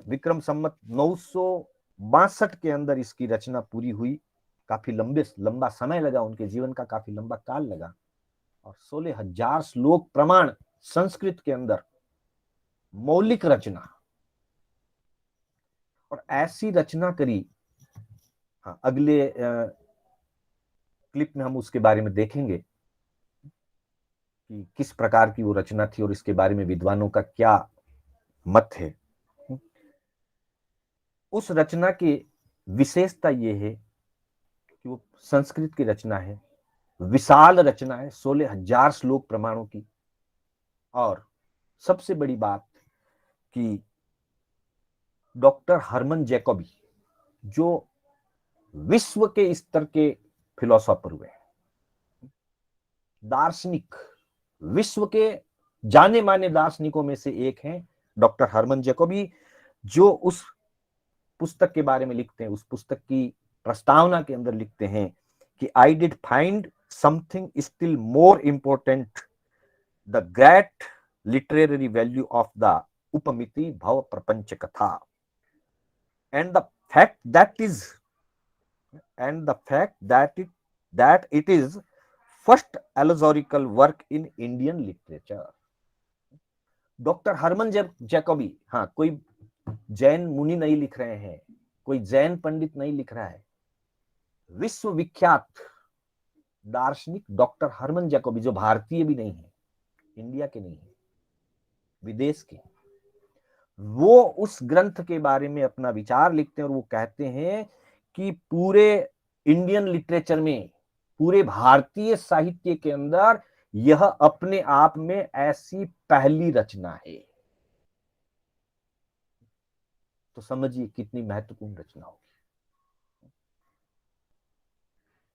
विक्रम संवत 962 के अंदर इसकी रचना पूरी हुई। काफी लंबा समय लगा, उनके जीवन का काफी लंबा काल लगा, और 16,000 श्लोक प्रमाण संस्कृत के अंदर, मौलिक रचना, और ऐसी रचना करी। हाँ, अगले क्लिप में हम उसके बारे में देखेंगे कि किस प्रकार की वो रचना थी और इसके बारे में विद्वानों का क्या मत है। उस रचना की विशेषता ये है कि वो संस्कृत की रचना है, विशाल रचना है, 16,000 श्लोक प्रमाणों की। और सबसे बड़ी बात कि डॉक्टर हर्मन जैकबी, जो विश्व के स्तर के फिलोसोफर हुए, दार्शनिक, विश्व के जाने माने दार्शनिकों में से एक हैं डॉक्टर हर्मन जैकबी, जो उस पुस्तक के बारे में लिखते हैं, उस पुस्तक की प्रस्तावना के अंदर लिखते हैं कि I did find something still more important, the great literary value of the Upamiti Bhava Prapancha कथा। and the fact that is and the fact that it is first allegorical work in Indian literature. Doctor Harman Jacobi, हाँ, कोई जैन मुनि नहीं लिख रहे हैं, कोई जैन पंडित नहीं लिख रहा है, विश्व विख्यात दार्शनिक डॉक्टर हरमन जैकबी, जो भारतीय भी नहीं है, इंडिया के नहीं है, विदेश के, वो उस ग्रंथ के बारे में अपना विचार लिखते हैं और वो कहते हैं कि पूरे इंडियन लिटरेचर में, पूरे भारतीय साहित्य के अंदर यह अपने आप में ऐसी पहली रचना है। तो समझिए कितनी महत्वपूर्ण रचना होगी।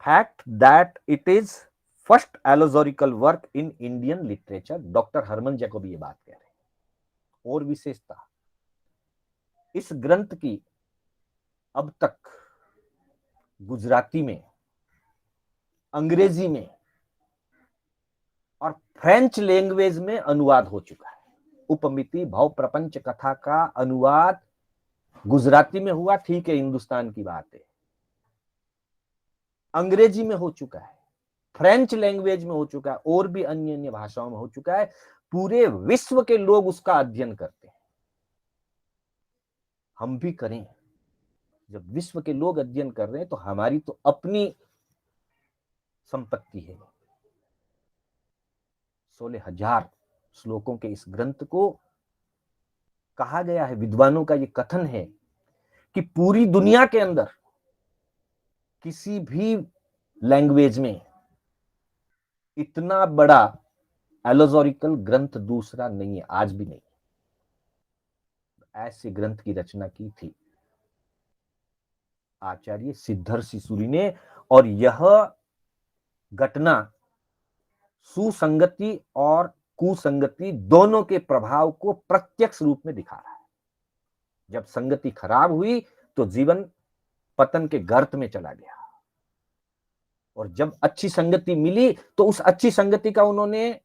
Fact that it is first allegorical work in Indian literature, doctor Harman Jacobi ये बात कह रहे हैं। और विशेषता, इस ग्रंथ की अब तक गुजराती में, अंग्रेजी में और फ्रेंच लैंग्वेज में अनुवाद हो चुका है। उपमिति भव प्रपंच कथा का अनुवाद गुजराती में हुआ, ठीक है, हिंदुस्तान की बात है, अंग्रेजी में हो चुका है, फ्रेंच लैंग्वेज में हो चुका है, और भी अन्य अन्य भाषाओं में हो चुका है। पूरे विश्व के लोग उसका अध्ययन करते हैं। हम भी करें। जब विश्व के लोग अध्ययन कर रहे हैं तो हमारी तो अपनी संपत्ति है। 16,000 श्लोकों के इस ग्रंथ को कहा गया है, विद्वानों का ये कथन है कि पूरी दुनिया के अंदर किसी भी लैंग्वेज में इतना बड़ा एलोजोरिकल ग्रंथ दूसरा नहीं है, आज भी नहीं। ऐसे ग्रंथ की रचना की थी आचार्य सिद्धर सिसुरी ने, और यह घटना सुसंगति और कुसंगति दोनों के प्रभाव को प्रत्यक्ष रूप में दिखा रहा है। जब संगति खराब हुई तो जीवन पतन के गर्त में चला गया, और जब अच्छी संगति मिली तो उस अच्छी संगति का उन्होंने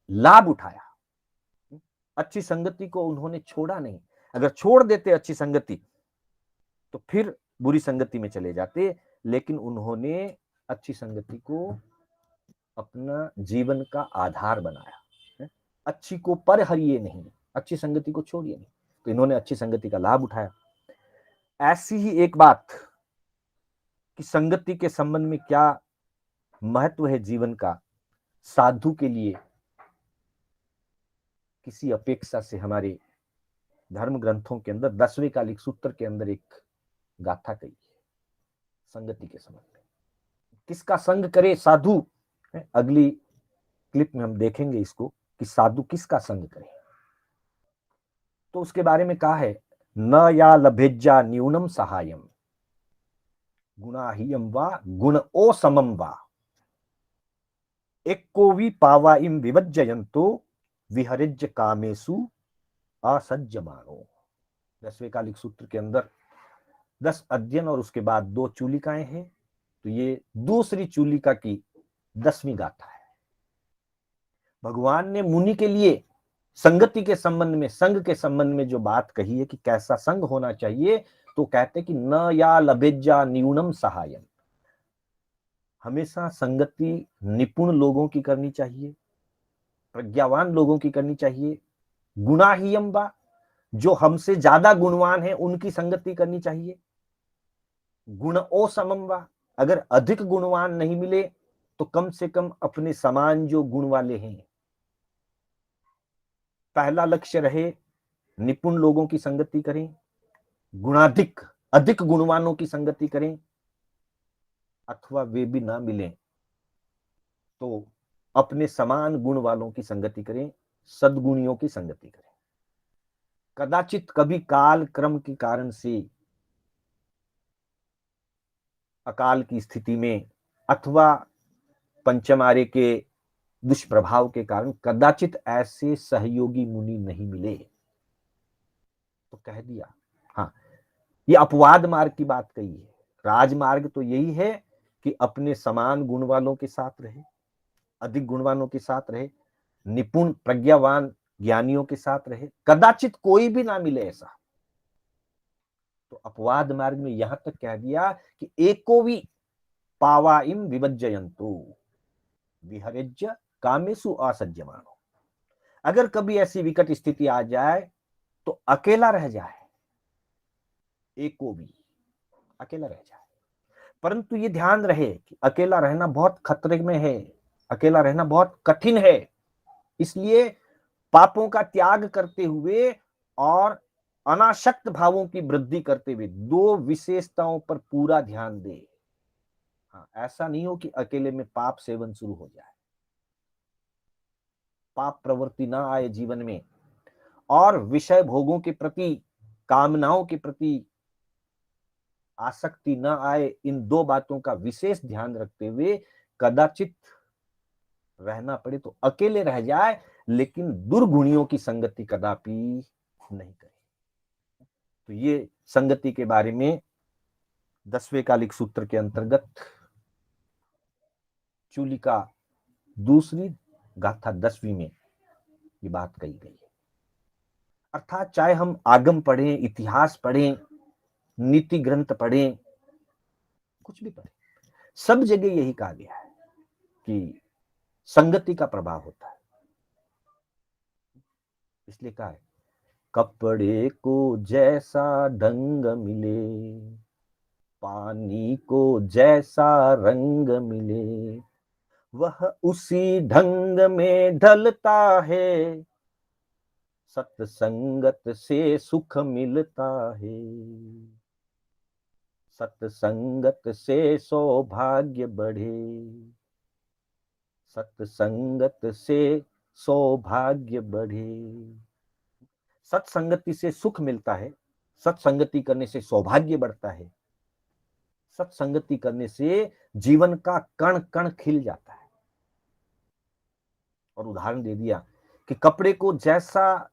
लाभ उठाया। अच्छी संगति को उन्होंने छोड़ा नहीं। अगर छोड़ देते अच्छी संगति तो फिर बुरी संगति में चले जाते, लेकिन उन्होंने अच्छी संगति को अपना जीवन का आधार बनाया। अच्छी को पर हरिए नहीं, अच्छी संगति को छोड़िए नहीं। तो इन्होंने अच्छी संगति का लाभ उठाया। ऐसी ही एक बात कि संगति के संबंध में क्या महत्व है जीवन का, साधु के लिए किसी अपेक्षा से हमारे धर्म ग्रंथों के अंदर 10वें कालिक सूत्र के अंदर एक गाथा कही है संगति के संबंध में। किसका संग करे साधु, अगली क्लिप में हम देखेंगे इसको कि साधु किसका संग करे। तो उसके बारे में कहा है, न या लभेज्जा न्यूनम सहायम गुणाहियम वा गुण ओ समम वा एको वि पावा इम विवज्जयंतो विहरिज्य कामेसु असज्जमानो। 10वें कालिक सूत्र के अंदर 10 अध्ययन और उसके बाद 2 चूलिकाएं हैं। तो ये दूसरी चूलिका की 10वीं गाथा है। भगवान ने मुनि के लिए संगति के संबंध में, संग के संबंध में जो बात कही है कि कैसा संग होना चाहिए, तो कहते कि न या लभेज्जा न्यूनम सहायम, हमेशा संगति निपुण लोगों की करनी चाहिए, प्रज्ञावान लोगों की करनी चाहिए। गुणाहियम वा, जो हमसे ज्यादा गुणवान है उनकी संगति करनी चाहिए। गुण ओ समम वा, अगर अधिक गुणवान नहीं मिले तो कम से कम अपने समान जो गुण वाले हैं। पहला लक्ष्य रहे निपुण लोगों की संगति करें, गुणाधिक अधिक गुणवानों की संगति करें, अथवा वे भी ना मिले तो अपने समान गुण वालों की संगति करें, सद्गुणियों की संगति करें। कदाचित कभी काल क्रम के कारण से, अकाल की स्थिति में अथवा पंचमारे के दुष्प्रभाव के कारण कदाचित ऐसे सहयोगी मुनि नहीं मिले तो कह दिया। हाँ, ये अपवाद मार्ग की बात कही है। राजमार्ग तो यही है कि अपने समान गुण वालों के साथ रहे, अधिक गुणवानों के साथ रहे, निपुण प्रज्ञावान ज्ञानियों के साथ रहे। कदाचित कोई भी ना मिले ऐसा, तो अपवाद मार्ग में यहां तक कह दिया कि एको भी पावाइम विभज्जयन्तु विहरेज्य कामेषु असज्जमानो। अगर कभी ऐसी विकट स्थिति आ जाए तो अकेला रह जाए, एको भी अकेला रह जाए। परंतु ये ध्यान रहे कि अकेला रहना बहुत खतरे में है, अकेला रहना बहुत कठिन है। इसलिए पापों का त्याग करते हुए और अनासक्त भावों की वृद्धि करते हुए दो विशेषताओं पर पूरा ध्यान दे। हाँ, ऐसा नहीं हो कि अकेले में पाप सेवन शुरू हो जाए, पाप प्रवृत्ति ना आए जीवन में, और विषय भोगों के प्रति, कामनाओं के प्रति आसक्ति न आए। इन दो बातों का विशेष ध्यान रखते हुए कदाचित रहना पड़े तो अकेले रह जाए, लेकिन दुर्गुणियों की संगति कदापि नहीं करे। तो ये संगति के बारे में 10वें कालिक सूत्र के अंतर्गत चूली का दूसरी गाथा 10वीं में ये बात कही गई है। अर्थात चाहे हम आगम पढ़ें, इतिहास पढ़ें, नीति ग्रंथ पढ़ें, कुछ भी पढ़ें, सब जगह यही कहा गया है कि संगति का प्रभाव होता है। इसलिए कहा है, कपड़े को जैसा ढंग मिले, पानी को जैसा रंग मिले, वह उसी ढंग में ढलता है, सत्संगत से सुख मिलता है, सत्संगत से सौभाग्य बढ़े, सत्संगत से सौभाग्य बढ़े। सत्संगति से सुख मिलता है, सत्संगति करने से सौभाग्य बढ़ता है, सत्संगति करने से जीवन का कण कण खिल जाता है। और उदाहरण दे दिया कि कपड़े को जैसा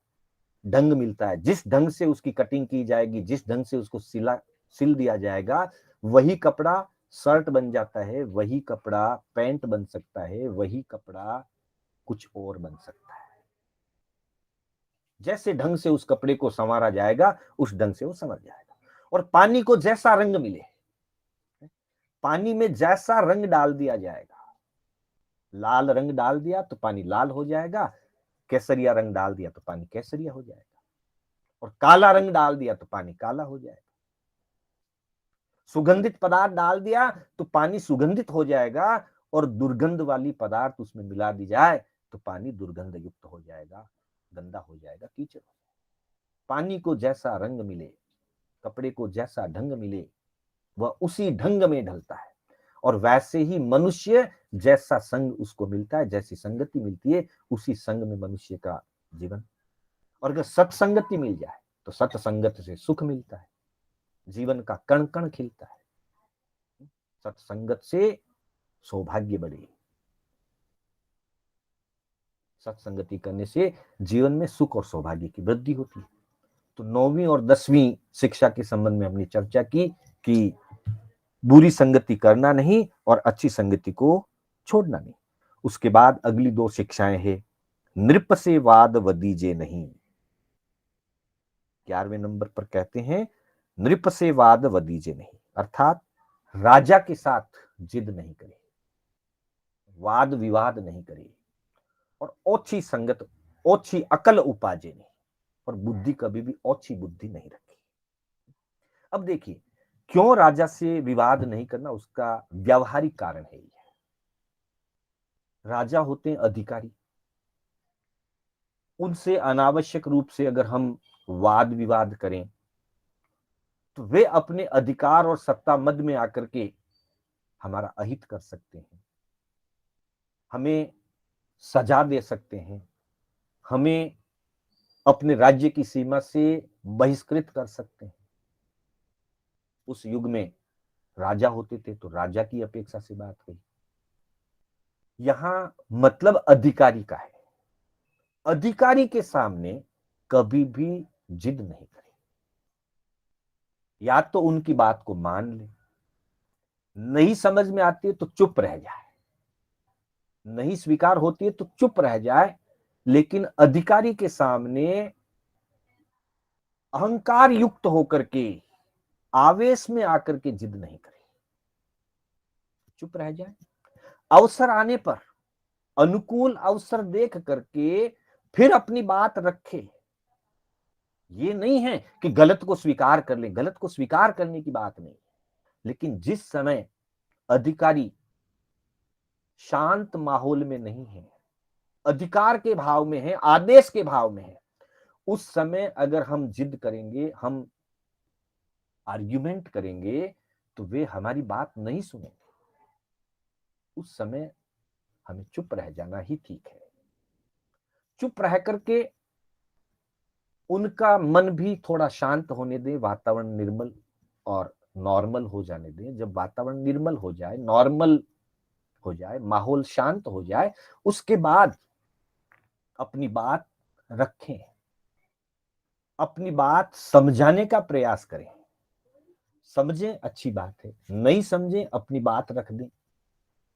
ढंग मिलता है, जिस ढंग से उसकी कटिंग की जाएगी, जिस ढंग से उसको सिल दिया जाएगा, वही कपड़ा शर्ट बन जाता है, वही कपड़ा पैंट बन सकता है, वही कपड़ा कुछ और बन सकता है। जैसे ढंग से उस कपड़े को संवारा जाएगा, उस ढंग से वो संवर जाएगा। और पानी को जैसा रंग मिले, पानी में जैसा रंग डाल दिया जाएगा, लाल रंग डाल दिया तो पानी लाल हो जाएगा, केसरिया रंग डाल दिया तो पानी केसरिया हो जाएगा, और काला रंग डाल दिया तो पानी काला हो जाएगा। सुगंधित पदार्थ डाल दिया तो पानी सुगंधित हो जाएगा, और दुर्गंध वाली पदार्थ उसमें मिला दी जाए तो पानी दुर्गंध युक्त हो जाएगा, गंदा हो जाएगा, कीचड़ हो जाएगा। पानी को जैसा रंग मिले, कपड़े को जैसा ढंग मिले, वह उसी ढंग में ढलता है। और वैसे ही मनुष्य जैसा संग उसको मिलता है, जैसी संगति मिलती है, उसी संग में मनुष्य का जीवन। और अगर सत्संगति मिल जाए तो सत्संगत से सुख मिलता है, जीवन का कण कण खिलता है, सत्संगत से सौभाग्य बढ़े, सत्संगति करने से जीवन में सुख और सौभाग्य की वृद्धि होती है। तो 9वीं और 10वीं शिक्षा के संबंध में हमने चर्चा की कि बुरी संगति करना नहीं और अच्छी संगति को छोड़ना नहीं। उसके बाद अगली 2 शिक्षाएं हैं, नृप से वाद वदीजे नहीं। 11वें नंबर पर कहते हैं, नृप से वाद वदीजे नहीं, अर्थात राजा के साथ जिद नहीं करे, वाद विवाद नहीं करे, और ओछी संगत, ओछी अकल उपाजे नहीं, और बुद्धि कभी भी ओछी बुद्धि नहीं रखी। अब देखिए, क्यों राजा से विवाद नहीं करना, उसका व्यावहारिक कारण है। राजा होते हैं अधिकारी, उनसे अनावश्यक रूप से अगर हम वाद विवाद करें तो वे अपने अधिकार और सत्ता मद में आकर के हमारा अहित कर सकते हैं, हमें सजा दे सकते हैं, हमें अपने राज्य की सीमा से बहिष्कृत कर सकते हैं। उस युग में राजा होते थे तो राजा की अपेक्षा से बात कही। यहां मतलब अधिकारी का है, अधिकारी के सामने कभी भी जिद नहीं करे, या तो उनकी बात को मान ले, नहीं समझ में आती है तो चुप रह जाए, नहीं स्वीकार होती है तो चुप रह जाए, लेकिन अधिकारी के सामने अहंकार युक्त होकर के आवेश में आकर के जिद नहीं करे, चुप रह जाए। अवसर आने पर, अनुकूल अवसर देख करके फिर अपनी बात रखे। ये नहीं है कि गलत को स्वीकार कर ले, गलत को स्वीकार करने की बात नहीं, लेकिन जिस समय अधिकारी शांत माहौल में नहीं है, अधिकार के भाव में है, आदेश के भाव में है, उस समय अगर हम जिद करेंगे, हम आर्ग्यूमेंट करेंगे, तो वे हमारी बात नहीं सुनेंगे। उस समय हमें चुप रह जाना ही ठीक है। चुप रह करके उनका मन भी थोड़ा शांत होने दें, वातावरण निर्मल और नॉर्मल हो जाने दें। जब वातावरण निर्मल हो जाए, नॉर्मल हो जाए, माहौल शांत हो जाए, उसके बाद अपनी बात रखें, अपनी बात समझाने का प्रयास करें। समझें, अच्छी बात है, नहीं समझें, अपनी बात रख दें,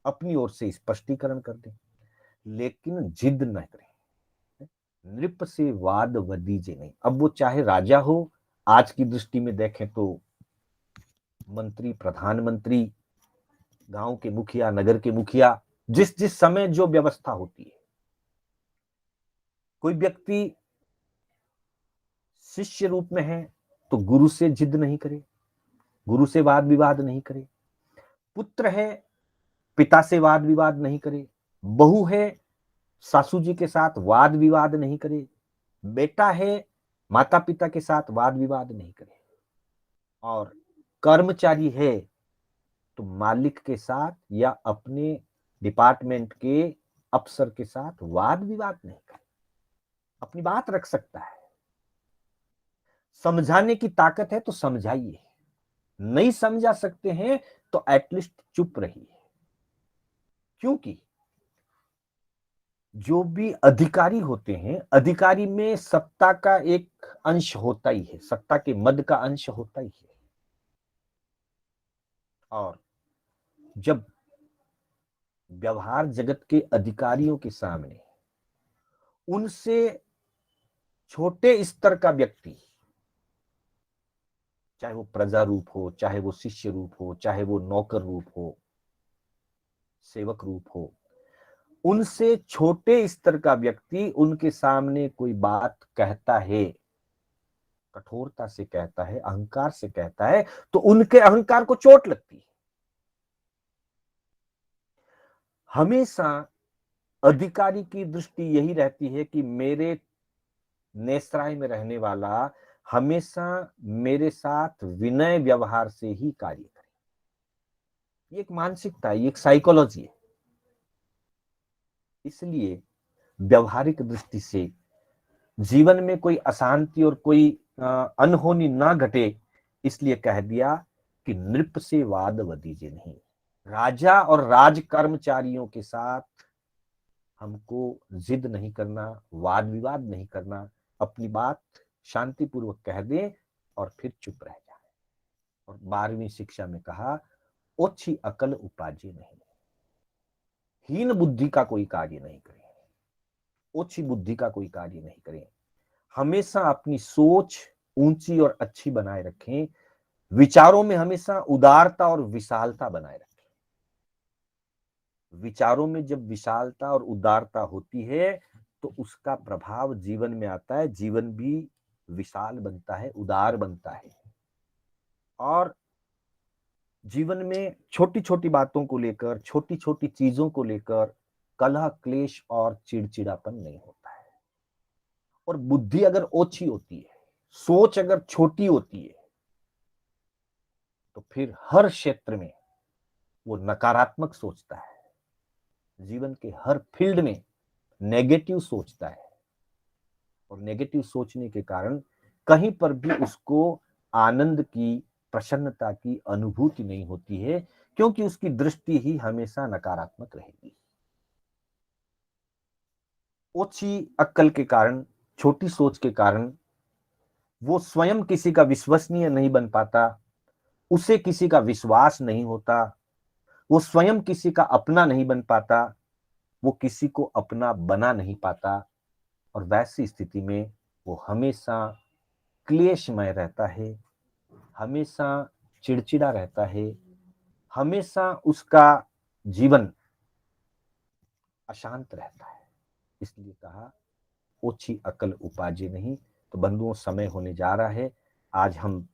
अपनी ओर से स्पष्टीकरण कर दें, लेकिन जिद न करें। नृप से वाद वदीजे नहीं। अब वो चाहे राजा हो, आज की दृष्टि में देखें तो मंत्री, प्रधानमंत्री, गांव के मुखिया, नगर के मुखिया, जिस जिस समय जो व्यवस्था होती है, कोई व्यक्ति शिष्य रूप में है तो गुरु से जिद नहीं करे, गुरु से वाद विवाद नहीं करे। पुत्र है, पिता से वाद विवाद नहीं करे। बहू है, सासू जी के साथ वाद विवाद नहीं करे। बेटा है, माता पिता के साथ वाद विवाद नहीं करे। और कर्मचारी है तो मालिक के साथ या अपने डिपार्टमेंट के अफसर के साथ वाद विवाद नहीं करे, अपनी बात रख सकता है। समझाने की ताकत है तो समझाइए, नहीं समझा सकते हैं तो एटलीस्ट चुप रहिए। क्योंकि जो भी अधिकारी होते हैं, अधिकारी में सत्ता का एक अंश होता ही है, सत्ता के मद का अंश होता ही है। और जब व्यवहार जगत के अधिकारियों के सामने उनसे छोटे स्तर का व्यक्ति, चाहे वो प्रजा रूप हो, चाहे वो शिष्य रूप हो, चाहे वो नौकर रूप हो, सेवक रूप हो, उनसे छोटे स्तर का व्यक्ति उनके सामने कोई बात कहता है, कठोरता से कहता है, अहंकार से कहता है, तो उनके अहंकार को चोट लगती है। हमेशा अधिकारी की दृष्टि यही रहती है कि मेरे नेसराय में रहने वाला हमेशा मेरे साथ विनय व्यवहार से ही कार्य करे। ये एक मानसिकता है, ये एक साइकोलॉजी है। इसलिए व्यवहारिक दृष्टि से जीवन में कोई अशांति और कोई अनहोनी ना घटे, इसलिए कह दिया कि नृप से वाद वदीजे नहीं। राजा और राज कर्मचारियों के साथ हमको जिद नहीं करना, वाद विवाद नहीं करना, अपनी बात शांतिपूर्वक कह दें और फिर चुप रह जाए। और 12वीं शिक्षा में कहा, ओछी अकल उपाजे नहीं, हीन बुद्धि का कोई कार्य नहीं करें, ओछी बुद्धि का कोई कार्य नहीं करें। हमेशा अपनी सोच ऊंची और अच्छी बनाए रखें, विचारों में हमेशा उदारता और विशालता बनाए रखें। विचारों में जब विशालता और उदारता होती है तो उसका प्रभाव जीवन में आता है, जीवन भी विशाल बनता है, उदार बनता है। और जीवन में छोटी छोटी बातों को लेकर, छोटी छोटी चीजों को लेकर कलह, क्लेश और चिड़चिड़ापन नहीं होता है। और बुद्धि अगर ओछी होती है, सोच अगर छोटी होती है, तो फिर हर क्षेत्र में वो नकारात्मक सोचता है, जीवन के हर फील्ड में नेगेटिव सोचता है। और नेगेटिव सोचने के कारण कहीं पर भी उसको आनंद की, प्रसन्नता की अनुभूति नहीं होती है, क्योंकि उसकी दृष्टि ही हमेशा नकारात्मक रहेगी। ओछी अक्ल के कारण, छोटी सोच के कारण वो स्वयं किसी का विश्वसनीय नहीं बन पाता, उसे किसी का विश्वास नहीं होता, वो स्वयं किसी का अपना नहीं बन पाता, वो किसी को अपना बना नहीं पाता। और वैसी स्थिति में वो हमेशा क्लेशमय रहता है, हमेशा चिड़चिड़ा रहता है, हमेशा उसका जीवन अशांत रहता है। इसलिए कहा ओछी अकल उपाजे नहीं। तो बंधुओं, समय होने जा रहा है। आज हम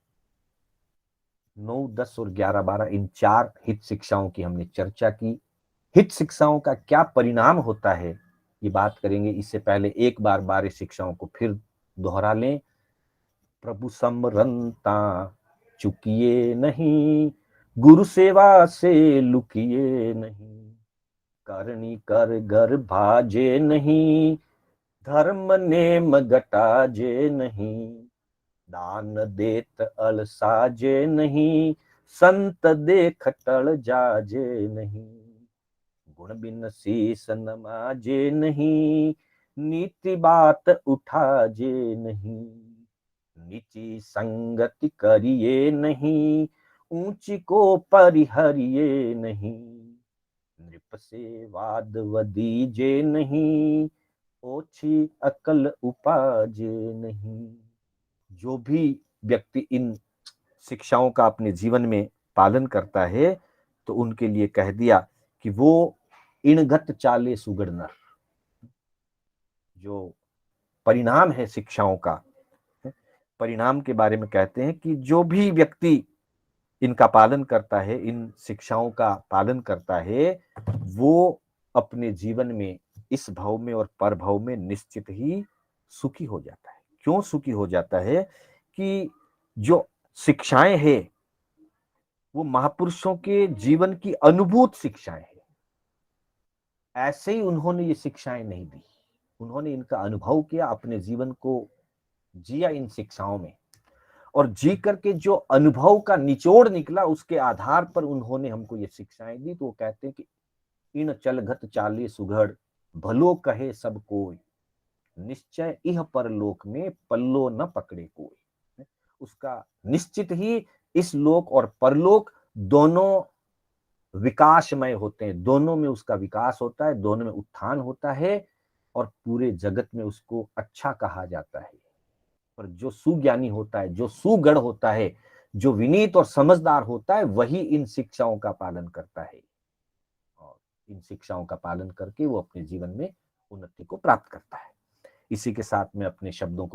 9, 10 और 11, 12 इन 4 हित शिक्षाओं की हमने चर्चा की। हित शिक्षाओं का क्या परिणाम होता है ये बात करेंगे। इससे पहले एक बार 12 शिक्षाओं को फिर दोहरा लें। प्रभु समरंता चुकिए नहीं, गुरु सेवा से लुकिए नहीं, करनी कर घर भाजे नहीं, धर्म नेम घटाजे नहीं, दान देत अलसाजे नहीं, संत देख टल जाजे नहीं, गुण बिन शीस नमाजे नहीं, नीति बात उठाजे नहीं, नीची संगति करिए नहीं, ऊंची को परिहरिए नहीं, नृप से वाद वदीजे नहीं, ओछी अकल उपाजे नहीं। जो भी व्यक्ति इन शिक्षाओं का अपने जीवन में पालन करता है तो उनके लिए कह दिया कि वो इणगत चाले सुगड़ नर। जो परिणाम है शिक्षाओं का, परिणाम के बारे में कहते हैं कि जो भी व्यक्ति इनका पालन करता है, इन शिक्षाओं का पालन करता है, वो अपने जीवन में इस भव में और पर भव में निश्चित ही सुखी हो जाता है। क्यों सुखी हो जाता है? कि जो शिक्षाएं हैं वो महापुरुषों के जीवन की अनुभूत शिक्षाएं हैं। ऐसे ही उन्होंने ये शिक्षाएं नहीं दी, उन्होंने इनका अनुभव किया, अपने जीवन को जिया इन शिक्षाओं में, और जी करके जो अनुभव का निचोड़ निकला उसके आधार पर उन्होंने हमको ये शिक्षाएं दी। तो वो कहते हैं कि इन चलघत चाले सुघड़, भलो कहे सब कोई, निश्चय इह परलोक में पल्लो न पकड़े कोई। उसका निश्चित ही इस लोक और परलोक दोनों विकासमय होते हैं, दोनों में उसका विकास होता है, दोनों में उत्थान होता है, और पूरे जगत में उसको अच्छा कहा जाता है। पर जो सुज्ञानी होता है, जो सुगढ़ होता है, जो विनीत और समझदार होता है, वही इन शिक्षाओं का पालन करता है, और इन शिक्षाओं का पालन करके वो अपने जीवन में उन्नति को प्राप्त करता है। इसी के साथ में अपने शब्दों को